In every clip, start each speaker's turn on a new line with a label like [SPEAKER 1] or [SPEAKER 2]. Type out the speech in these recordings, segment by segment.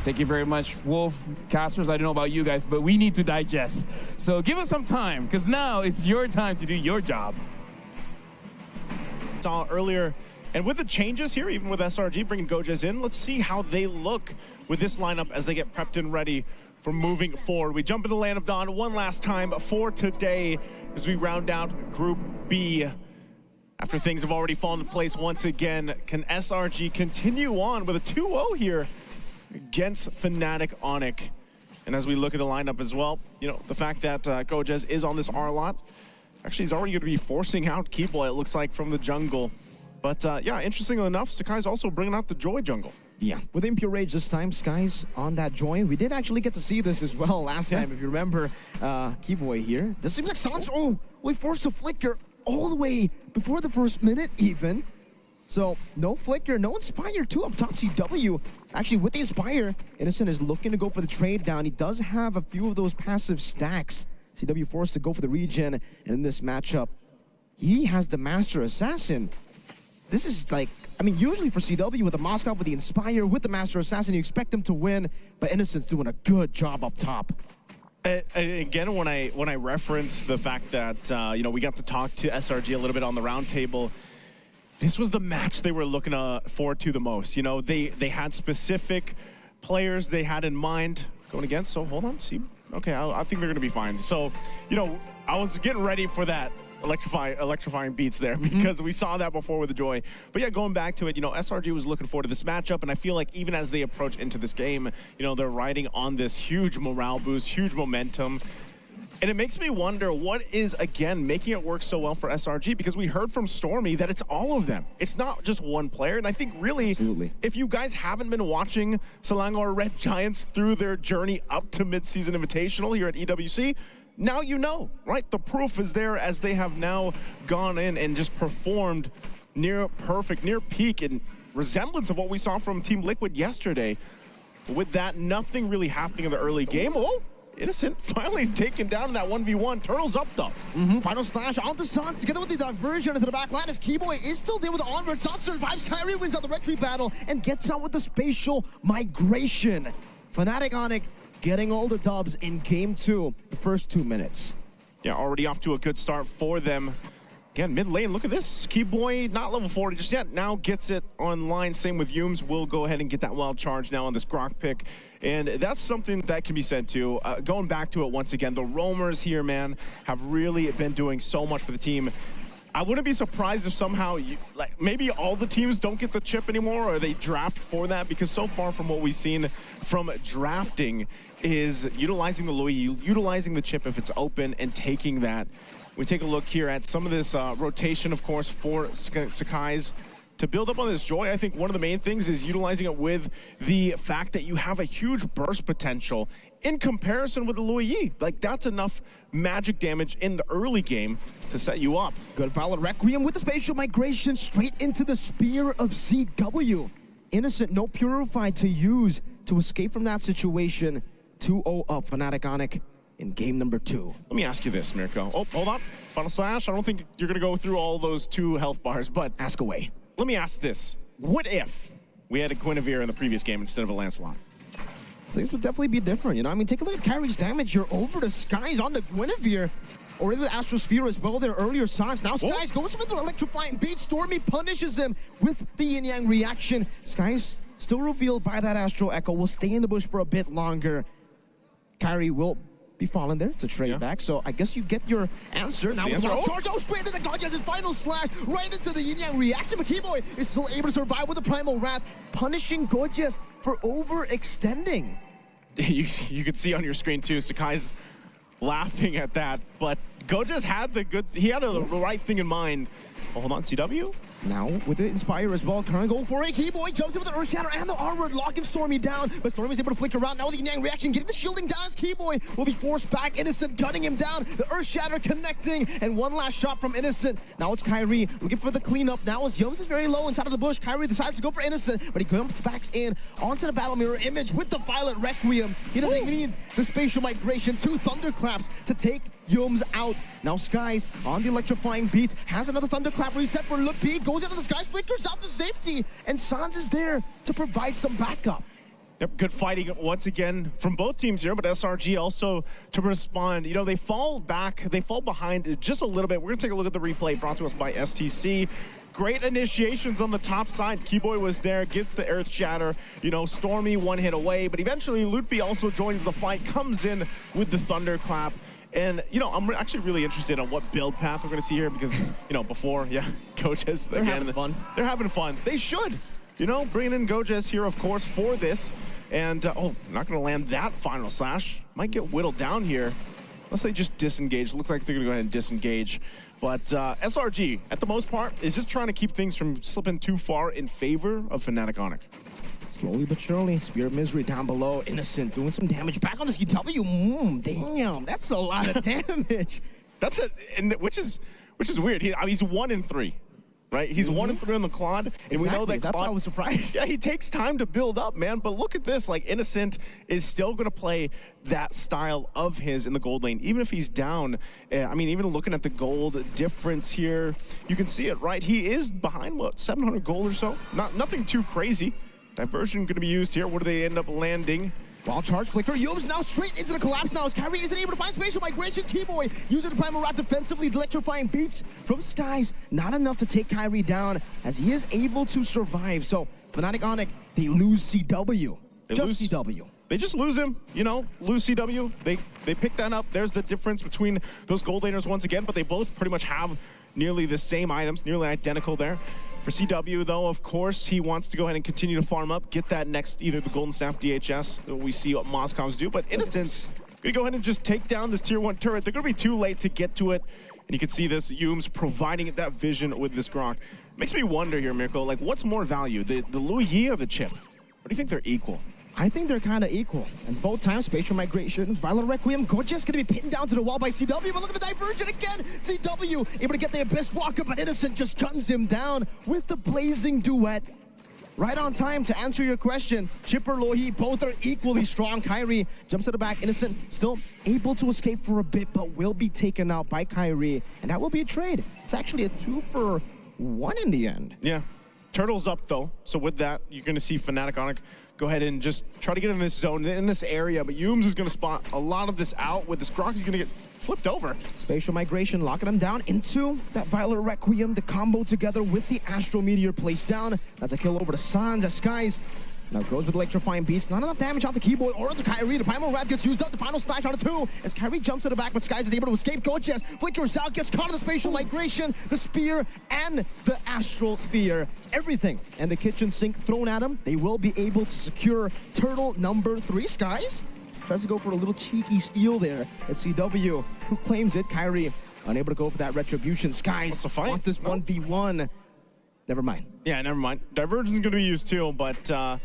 [SPEAKER 1] Thank you very much, Wolf. Casters, I don't know about you guys, but we need to digest. So give us some time, because now it's your time to do your job.
[SPEAKER 2] Saw earlier, and with the changes here, even with SRG bringing Gojes in, let's see how they look with this lineup as they get prepped and ready for moving forward. We jump into Land of Dawn one last time for today as we round out Group B. After things have already fallen into place once again, can SRG continue on with a 2-0 here against Fnatic ONIC? And as we look at the lineup as well, you know, the fact that Gojes is on this R lot, actually he's already going to be forcing out Keyboy, it looks like, from the jungle. But yeah, interestingly enough, Sakai's also bringing out the Joy jungle.
[SPEAKER 3] Yeah, with Impure Rage this time, Sky's on that Joy. We did actually get to see this as well last time, if you remember. Keyboy here. This seems like Sans, we forced a flicker all the way before the first minute even. So, no flicker, no Inspire, 2 up top CW. Actually, with the Inspire, Innocent is looking to go for the trade down. He does have a few of those passive stacks. CW forced to go for the regen, and in this matchup, he has the Master Assassin. This is like, I mean, usually for CW with the Moskov, with the Inspire, with the Master Assassin, you expect them to win, but Innocent's doing a good job up top.
[SPEAKER 2] Again, when I reference the fact that, you know, we got to talk to SRG a little bit on the roundtable, this was the match they were looking forward to the most. You know, they had specific players they had in mind going against, so hold on, see. Okay, I think they're going to be fine. So, you know, I was getting ready for that electrifying beats there because we saw that before with the Joy. But yeah, going back to it, you know, SRG was looking forward to this matchup, and I feel like even as they approach into this game, you know, they're riding on this huge morale boost, huge momentum. And it makes me wonder what is, again, making it work so well for SRG, because we heard from Stormy that it's all of them. It's not just one player. And I think really, if you guys haven't been watching Selangor Red Giants through their journey up to mid-season invitational here at EWC, now you know, right? The proof is there as they have now gone in and just performed near perfect, near peak in resemblance of what we saw from Team Liquid yesterday. With that, nothing really happening in the early game. Oh! Innocent finally taken down in that 1v1. Turtles up though.
[SPEAKER 3] Final slash onto Sans together with the diversion into the back line as Keyboy is still there with the onward. Sans survives. Kyrie wins out the retreat battle and gets out with the spatial migration. Fnatic ONIC getting all the dubs in game 2, the first 2 minutes.
[SPEAKER 2] Yeah, already off to a good start for them. Again, mid lane, look at this. Keyboy, not level 40 just yet, now gets it online. Same with Yumes. We'll go ahead and get that wild charge now on this Grok pick. And that's something that can be said too. Going back to it once again, the roamers here, man, have really been doing so much for the team. I wouldn't be surprised if somehow, maybe all the teams don't get the chip anymore, or they draft for that, because so far from what we've seen from drafting is utilizing the Louis, utilizing the chip if it's open, and taking that. We take a look here at some of this rotation, of course, for Sakai's. To build up on this Joy, I think one of the main things is utilizing it with the fact that you have a huge burst potential in comparison with the Louis Yi. Like, that's enough magic damage in the early game to set you up.
[SPEAKER 3] Good Violet Requiem with the spatial migration straight into the Spear of CW. Innocent, no Purify to use to escape from that situation. 2-0 up Fnatic ONIC in game number 2.
[SPEAKER 2] Let me ask you this, Mirko. Oh, hold on. Final slash. I don't think you're going to go through all those 2 health bars, but
[SPEAKER 3] ask away.
[SPEAKER 2] Let me ask this. What if we had a Guinevere in the previous game instead of a Lancelot?
[SPEAKER 3] Things would definitely be different, you know? I mean, take a look at Kyrie's damage. You're over the Skies on the Guinevere. Or in the Astrosphere as well, their earlier shots. Now Skies goes with the electrifying beat. Stormy punishes him with the yin-yang reaction. Skies still revealed by that Astral Echo. Will stay in the bush for a bit longer. Kyrie will be falling there. It's a trade back, so I guess you get your answer. Now with the charge, straight into the Gojes, his final slash, right into the yin-yang reaction. But Keyboy is still able to survive with the Primal Wrath, punishing Gojes for overextending.
[SPEAKER 2] You could see on your screen too, Sakai's laughing at that, but Gojes had the right thing in mind. Oh, hold on, CW?
[SPEAKER 3] Now, with the Inspire as well, trying to go for it. Keyboy jumps in with the Earth Shatter and the Armored, locking Stormy down. But Stormy's able to flick around. Now with the Yang reaction, getting the shielding down as Keyboy will be forced back. Innocent gunning him down. The Earth Shatter connecting. And one last shot from Innocent. Now it's Kyrie looking for the cleanup. Now as Yumes is very low inside of the bush, Kyrie decides to go for Innocent, but he comes back in onto the Battle Mirror image with the Violet Requiem. He doesn't need the spatial migration. 2 thunderclaps to take Yumes out. Now Skies on the electrifying beat has another thunderclap reset for Lupi. Goes into the Skies, flickers out to safety, and Sans is there to provide some backup.
[SPEAKER 2] Yep, good fighting once again from both teams here, but SRG also to respond. You know, they fall behind just a little bit. We're gonna take a look at the replay brought to us by STC. Great initiations on the top side. Keyboy was there, gets the Earth Shatter. You know, Stormy one hit away, but eventually Lutfi also joins the fight, comes in with the Thunderclap. And, you know, I'm actually really interested on what build path we're going to see here because, you know, before, yeah, Gojes,
[SPEAKER 3] They're having fun.
[SPEAKER 2] They're having fun. They should. You know, bringing in Gojes here, of course, for this. And, oh, not going to land that final slash. Might get whittled down here. Unless they just disengage. Looks like they're going to go ahead and disengage. But SRG, at the most part, is just trying to keep things from slipping too far in favor of Fnatic ONIC.
[SPEAKER 3] Slowly but surely, Spear of Misery down below. Innocent doing some damage back on the CW. Damn, that's a lot of damage.
[SPEAKER 2] That's which is weird. He's 1 in 3, right? He's 1 in 3 on the Claude, and
[SPEAKER 3] exactly.
[SPEAKER 2] we know that
[SPEAKER 3] that's
[SPEAKER 2] Claude,
[SPEAKER 3] why I was surprised.
[SPEAKER 2] Yeah, he takes time to build up, man. But look at this, like Innocent is still gonna play that style of his in the gold lane, even if he's down. I mean, even looking at the gold difference here, you can see it, right? He is behind what 700 gold or so. Nothing too crazy. Diversion going to be used here. Where do they end up landing?
[SPEAKER 3] Wild charge flicker. Yums now straight into the collapse now as Kyrie isn't able to find spatial migration. Keyboy using the primal rat defensively, electrifying beats from Skies. Not enough to take Kyrie down as he is able to survive. So Fnatic ONIC, they lose CW. CW.
[SPEAKER 2] They just lose him, you know, lose CW. They pick that up. There's the difference between those gold laners once again, but they both pretty much have nearly the same items, nearly identical there. For CW, though, of course, he wants to go ahead and continue to farm up, get that next, either the Golden Staff DHS, we see what Moscows do, but Innocent's gonna go ahead and just take down this tier 1 turret. They're gonna be too late to get to it, and you can see this, Yums providing it that vision with this Grok. Makes me wonder here, Mirko, like what's more value, the Louis Yi or the chip? Or do you think they're equal?
[SPEAKER 3] I think they're kind of equal. And both times, spatial migration, Violent Requiem, Gojes gonna be pinned down to the wall by CW, but look at the diversion again! CW able to get the Abyss Walker, but Innocent just guns him down with the blazing duet. Right on time to answer your question. Chipper, Lohi, both are equally strong. Kyrie jumps to the back. Innocent still able to escape for a bit, but will be taken out by Kyrie. And that will be a trade. It's actually a 2-for-1 in the end.
[SPEAKER 2] Yeah. Turtle's up, though. So with that, you're going to see Fnatic ONIC go ahead and just try to get in this zone, in this area. But Yums is going to spot a lot of this out. With this Grok, he's going to get flipped over.
[SPEAKER 3] Spatial migration, locking him down into that Violet Requiem. The combo together with the Astro Meteor placed down. That's a kill over to Sans as Skies now goes with electrifying beast. Not enough damage on the Keyboy or onto Kyrie. The primal wrath gets used up. The final slash on a 2 as Kyrie jumps to the back, but Skies is able to escape. Gojes flickers out, gets caught in the spatial migration, the spear and the astral sphere. Everything and the kitchen sink thrown at him. They will be able to secure turtle number 3. Skies tries to go for a little cheeky steal there at CW. Who claims it? Kyrie unable to go for that retribution. Skies wants this 1v1. Never mind.
[SPEAKER 2] Yeah, never mind. Diversion's going to be used too, but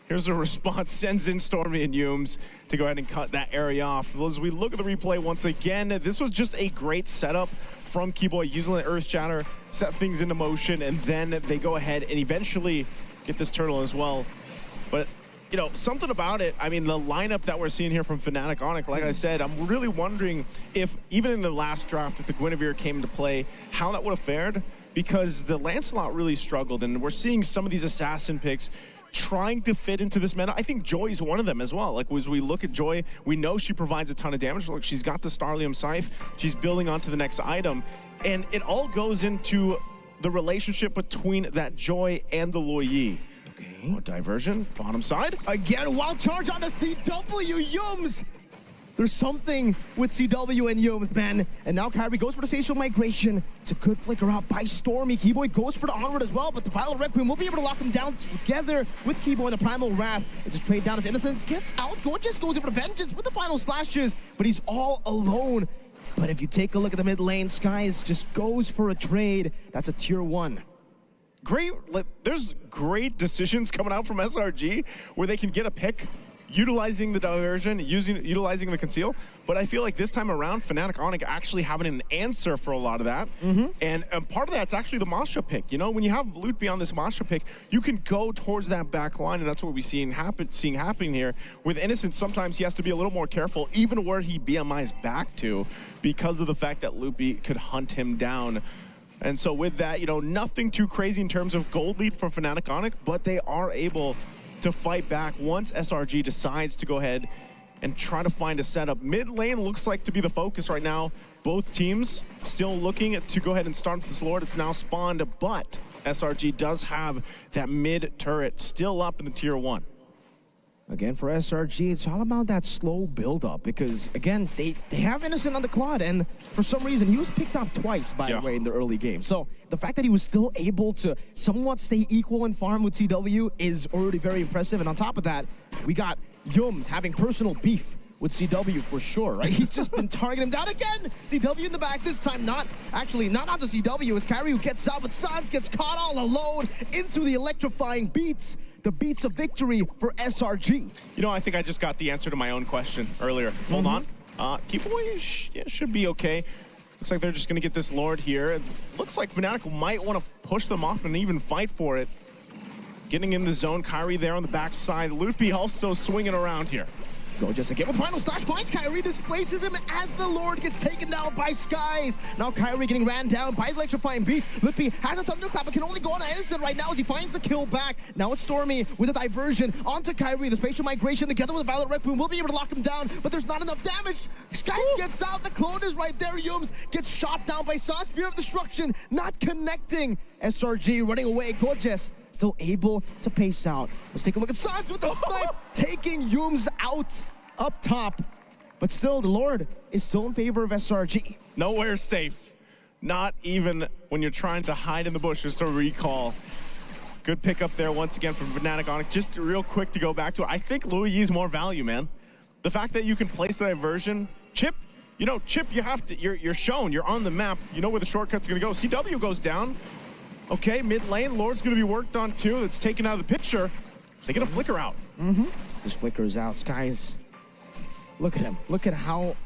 [SPEAKER 2] here's a response. Sends in Stormy and Yums to go ahead and cut that area off. As we look at the replay once again, this was just a great setup from Keyboy using the Earth Shatter, set things into motion, and then they go ahead and eventually get this turtle as well. But, you know, something about it, I mean, the lineup that we're seeing here from Fnatic ONIC, like I said, I'm really wondering if, even in the last draft, if the Guinevere came into play, how that would have fared, because the Lancelot really struggled, and we're seeing some of these assassin picks trying to fit into this meta. I think Joy's one of them as well. Like, as we look at Joy, we know she provides a ton of damage. Look, she's got the Starlium Scythe. She's building onto the next item. And it all goes into the relationship between that Joy and the Loi Yi. Okay. Oh, diversion, bottom side.
[SPEAKER 3] Again, wild charge on the CW, Yums! There's something with CW and Yums, man. And now Kyrie goes for the spatial migration. It's a good flicker out by Stormy. Keyboy goes for the onward as well, but the Violet Requiem will be able to lock him down together with Keyboy and the Primal Wrath. It's a trade down as Innocent gets out. Gojes goes in for the vengeance with the final slashes, but he's all alone. But if you take a look at the mid lane, Skies just goes for a trade. That's a tier 1.
[SPEAKER 2] There's great decisions coming out from SRG where they can get a pick, utilizing the diversion, utilizing the conceal. But I feel like this time around, Fnatic ONIC actually having an answer for a lot of that. And part of that's actually the Masha pick. You know, when you have loot beyond this Masha pick, you can go towards that back line, and that's what we're seeing happening here. With Innocent, sometimes he has to be a little more careful, even where he BMIs back to, because of the fact that Loopy could hunt him down. And so with that, you know, nothing too crazy in terms of gold lead from Fnatic ONIC, but they are able to fight back once SRG decides to go ahead and try to find a setup. Mid lane looks like to be the focus right now. Both teams still looking to go ahead and start this Lord. It's now spawned, but SRG does have that mid turret still up in the tier 1.
[SPEAKER 3] Again, for SRG, it's all about that slow build-up because, again, they have Innocent on the Claude, and for some reason, he was picked off twice, by the way, in the early game. So the fact that he was still able to somewhat stay equal in farm with CW is already very impressive. And on top of that, we got Yums having personal beef with CW for sure, right? He's just been targeting him down again. CW in the back this time, not onto CW. It's Kyrie who gets out, but Sans gets caught all alone into the electrifying beats. The beats of victory for SRG.
[SPEAKER 2] You know, I think I just got the answer to my own question earlier. Hold on. Keep away should be okay. Looks like they're just gonna get this Lord here. It looks like Fnatic might want to push them off and even fight for it. Getting in the zone, Kyrie there on the backside. Loopy also swinging around here.
[SPEAKER 3] Go just again with final slash, finds Kyrie, displaces him as the Lord gets taken down by Skies. Now Kyrie getting ran down by electrifying beats. Lippy has a thunderclap, but can only go on Innocent right now as he finds the kill back. Now it's Stormy with a diversion onto Kyrie. The spatial migration together with the Violet Rec Boom will be able to lock him down, but there's not enough damage. Skies gets out, the clone is right there. Yums gets shot down by Sans. Spear of Destruction, not connecting. SRG running away. Gorgeous still able to pace out. Let's take a look at Sans with the snipe, taking Yums out up top. But still, the Lord is still in favor of SRG.
[SPEAKER 2] Nowhere safe. Not even when you're trying to hide in the bushes to recall. Good pickup there once again from Fnatic ONIC. Just real quick to go back to it. I think Louis is more value, man. The fact that you can place the diversion. Chip, you know, Chip, you have to, you're shown, you're on the map. You know where the shortcut's gonna go. CW goes down. Okay, mid lane, Lord's gonna be worked on too. It's taken out of the picture. They get a flicker out.
[SPEAKER 3] This flickers out. Skies, look at him. Look at how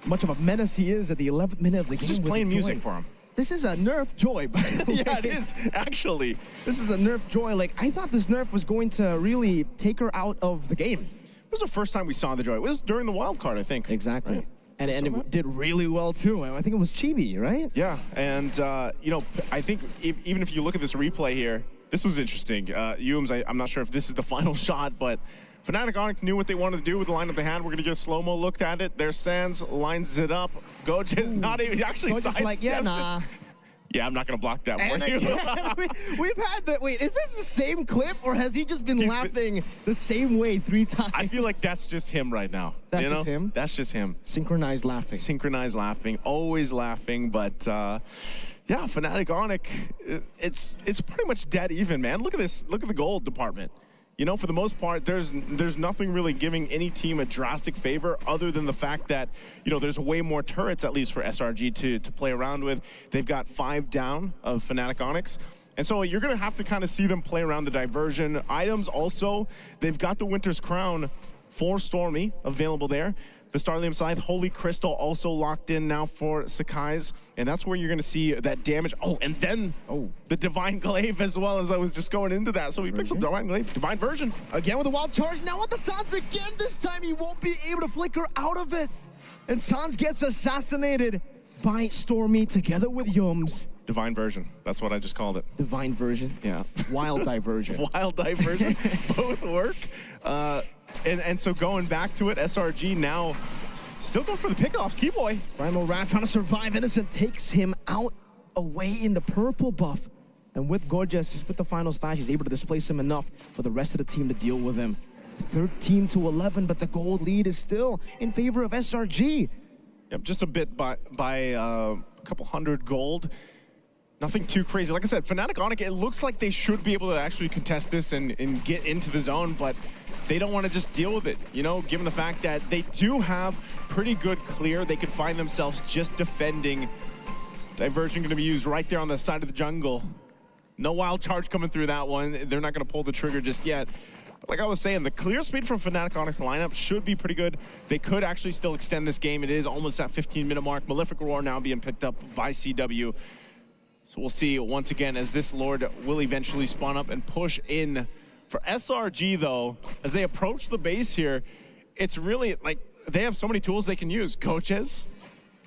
[SPEAKER 3] much of a menace he is at the 11th minute of the game.
[SPEAKER 2] Just playing music for him.
[SPEAKER 3] This is a nerf Joy, by the way.
[SPEAKER 2] Yeah, it is, actually.
[SPEAKER 3] This is a nerf Joy. Like, I thought this nerf was going to really take her out of the game.
[SPEAKER 2] It was the first time we saw the Joy. It was during the wild card, I think.
[SPEAKER 3] Exactly.
[SPEAKER 2] Right?
[SPEAKER 3] And it did really well, too. I think it was Chibi, right?
[SPEAKER 2] Yeah, and, you know, I think even if you look at this replay here, this was interesting. Yums, I'm not sure if this is the final shot, but Fnatic ONIC knew what they wanted to do with the lineup they had. We're going to get a slow-mo looked at it. There's Sans, lines it up. Goja's not even, actually
[SPEAKER 3] Goja's like, yeah, nah.
[SPEAKER 2] Yeah, I'm not going to block that for you.
[SPEAKER 3] We've had that. Wait, is this the same clip, or has he just been laughing the same way 3 times?
[SPEAKER 2] I feel like that's just him right now.
[SPEAKER 3] That's just him?
[SPEAKER 2] That's just him.
[SPEAKER 3] Synchronized laughing.
[SPEAKER 2] Synchronized laughing. Always laughing, but yeah, Fnatic ONIC, it's pretty much dead even, man. Look at this. Look at the gold department. You know, for the most part, there's nothing really giving any team a drastic favor other than the fact that, you know, there's way more turrets, at least for SRG, to play around with. They've got 5 down of Fnatic ONIC. And so you're going to have to kind of see them play around the diversion. Items also, they've got the Winter's Crown for Stormy available there. The Starlium Scythe, Holy Crystal also locked in now for Sakai's, and that's where you're going to see that damage. Oh, and then the Divine Glaive as well, as I was just going into that. So we picked some Divine Glaive, Divine Version.
[SPEAKER 3] Again with a wild charge, now with the Sans again. This time he won't be able to flicker out of it. And Sans gets assassinated by Stormy together with Yums.
[SPEAKER 2] Divine Version, that's what I just called it.
[SPEAKER 3] Divine Version?
[SPEAKER 2] Yeah.
[SPEAKER 3] Wild Diversion.
[SPEAKER 2] Wild Diversion, both work. And so going back to it, SRG now still going for the pickoff. Keyboy.
[SPEAKER 3] Primal Rat trying to survive. Innocent takes him out away in the purple buff. And with Gorgeous, just with the final slash, he's able to displace him enough for the rest of the team to deal with him. 13-11, but the gold lead is still in favor of SRG.
[SPEAKER 2] Yep, just a bit by a couple hundred gold. Nothing too crazy. Like I said, Fnatic ONIC, it looks like they should be able to actually contest this and get into the zone, but they don't want to just deal with it, you know, given the fact that they do have pretty good clear. They could find themselves just defending. Diversion going to be used right there on the side of the jungle. No wild charge coming through that one. They're not going to pull the trigger just yet. Like I was saying, the clear speed from Fnatic ONIC's lineup should be pretty good. They could actually still extend this game. It is almost that 15-minute mark. Malefic Roar now being picked up by CW. So we'll see once again as this Lord will eventually spawn up and push in. For SRG, though, as they approach the base here, it's really like they have so many tools they can use. Coaches,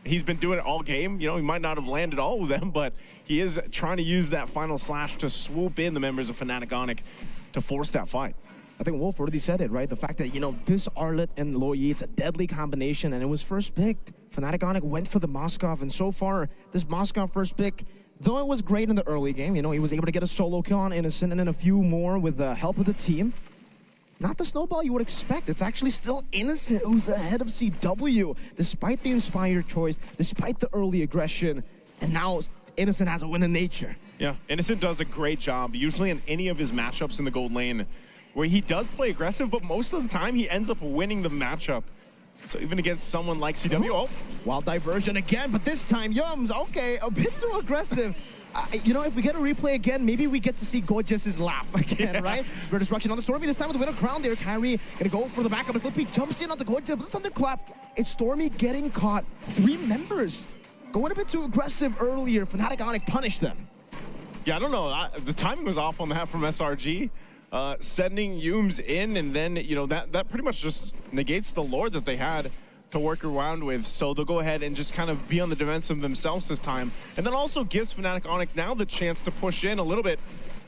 [SPEAKER 2] he's been doing it all game. You know, he might not have landed all of them, but he is trying to use that final slash to swoop in the members of Fnatic ONIC to force that fight.
[SPEAKER 3] I think Wolf already said it, right? The fact that, you know, this Arlet and Loyi, it's a deadly combination, and it was first picked. Fnatic ONIC went for the Moskov, and so far, this Moskov first pick, though it was great in the early game, you know, he was able to get a solo kill on Innocent and then a few more with the help of the team. Not the snowball you would expect. It's actually still Innocent who's ahead of CW, despite the inspired choice, despite the early aggression, and now Innocent has a win in nature.
[SPEAKER 2] Yeah, Innocent does a great job, usually in any of his matchups in the gold lane, where he does play aggressive, but most of the time he ends up winning the matchup. So even against someone like CW,
[SPEAKER 3] Wild diversion again, but this time Yums, okay, a bit too aggressive. You know, if we get a replay again, maybe we get to see Gorgeous's laugh again, right? Great destruction on the Stormy, this time with the winner crown there. Kyrie gonna go for the backup as Flippy jumps in on the Gorgeous, but the thunderclap. It's Stormy getting caught. 3 members going a bit too aggressive earlier. Fnatic ONIC punished them.
[SPEAKER 2] Yeah, I don't know. The timing was off on that from SRG. Sending Yums in, and then, you know, that pretty much just negates the Lord that they had to work around with. So they'll go ahead and just kind of be on the defensive themselves this time. And then also gives Fnatic ONIC now the chance to push in a little bit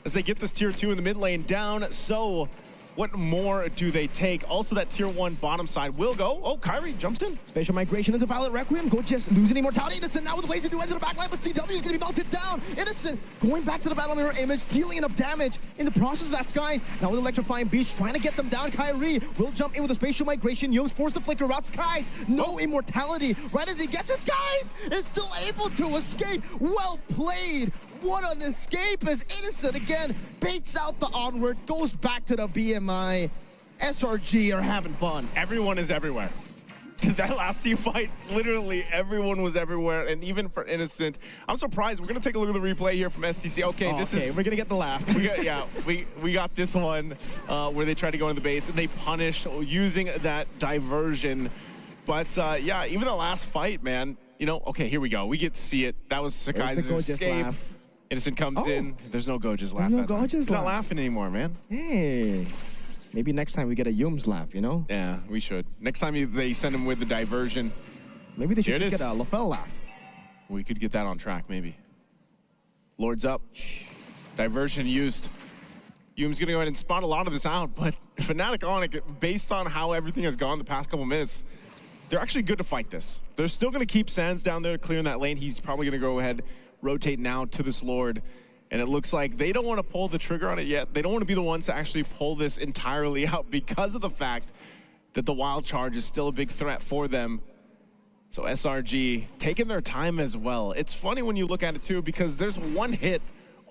[SPEAKER 2] as they get this tier 2 in the mid lane down. So what more do they take? Also, that tier 1 bottom side will go. Oh, Kyrie jumps in.
[SPEAKER 3] Spatial migration into Violet Requiem. Gorgeous losing immortality. Innocent now with ways to do into the backline, but CW is going to be melted down. Innocent going back to the battle mirror image, dealing enough damage in the process of that Skies. Now with electrifying beach, trying to get them down. Kyrie will jump in with a spatial migration. Yums forced to flicker out. Skies, no immortality. Right as he gets it, Skies is still able to escape. Well played. What an escape as Innocent again baits out the onward, goes back to the BMI. SRG are having fun.
[SPEAKER 2] Everyone is everywhere. That last team fight, literally everyone was everywhere, and even for Innocent. I'm surprised. We're going to take a look at the replay here from STC. Okay, this is...
[SPEAKER 3] we're going to get the laugh.
[SPEAKER 2] we got this one where they tried to go in the base, and they punished using that diversion. But yeah, even the last fight, man, you know, okay, here we go. We get to see it. That was Sakai's escape.
[SPEAKER 3] Laugh.
[SPEAKER 2] Innocent comes in. There's no Goja's laugh.
[SPEAKER 3] No Goja's
[SPEAKER 2] He's
[SPEAKER 3] laugh.
[SPEAKER 2] not laughing anymore, man.
[SPEAKER 3] Hey, maybe next time we get a Yums laugh, you know?
[SPEAKER 2] Yeah, we should. Next time they send him with the diversion.
[SPEAKER 3] Maybe they should just get a LaFell laugh.
[SPEAKER 2] We could get that on track, maybe. Lord's up. Diversion used. Yum's gonna go ahead and spot a lot of this out, but Fnatic ONIC, based on how everything has gone the past couple minutes, they're actually good to fight this. They're still gonna keep Sands down there clearing that lane. He's probably gonna go ahead, rotate now to this Lord. And it looks like they don't want to pull the trigger on it yet. They don't want to be the ones to actually pull this entirely out because of the fact that the wild charge is still a big threat for them. So SRG taking their time as well. It's funny when you look at it too, because there's one hit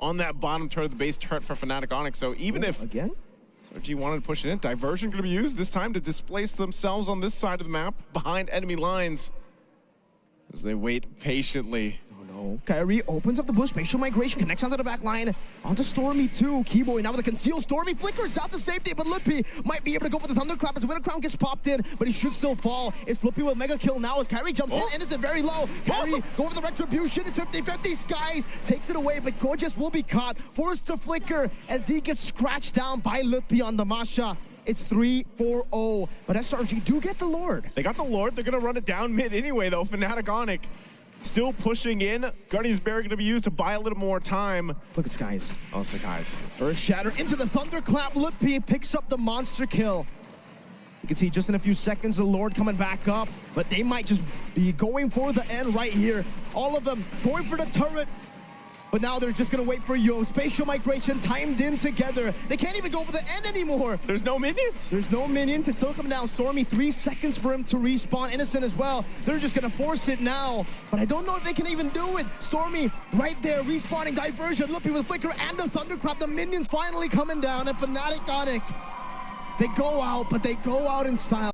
[SPEAKER 2] on that bottom turret of the base turret for Fnatic ONIC. So even if
[SPEAKER 3] again
[SPEAKER 2] SRG wanted to push it in, diversion going to be used this time to displace themselves on this side of the map behind enemy lines as they wait patiently.
[SPEAKER 3] Kyrie opens up the bush, spatial migration, connects onto the back line, onto Stormy too. Keyboy now with a conceal. Stormy flickers out to safety, but Lippy might be able to go for the thunderclap as Winter Crown gets popped in, but he should still fall. It's Lippy with mega kill now as Kyrie jumps in. Innocent very low. Kyrie going for the retribution. It's 50-50. Skies takes it away, but Gorgeous will be caught, forced to flicker as he gets scratched down by Lippy on the Masha. It's 3-4-0, but SRG do get the Lord.
[SPEAKER 2] They got the Lord. They're going to run it down mid anyway, though. Fnatic ONIC still pushing in. Guardian's Barrier going to be used to buy a little more time.
[SPEAKER 3] Look at Skies.
[SPEAKER 2] Oh, Sakai's.
[SPEAKER 3] First shatter into the thunderclap. Lippy picks up the monster kill. You can see just in a few seconds the Lord coming back up, but they might just be going for the end right here. All of them going for the turret. But now they're just going to wait for Yo. Spatial migration timed in together. They can't even go for the end anymore.
[SPEAKER 2] There's no minions.
[SPEAKER 3] There's no minions. It's still coming down. Stormy, 3 seconds for him to respawn. Innocent as well. They're just going to force it now. But I don't know if they can even do it. Stormy right there, respawning. Diversion. Lippy with flicker and the thunderclap. The minions finally coming down. And Fnatic ONIC, they go out, but they go out in style.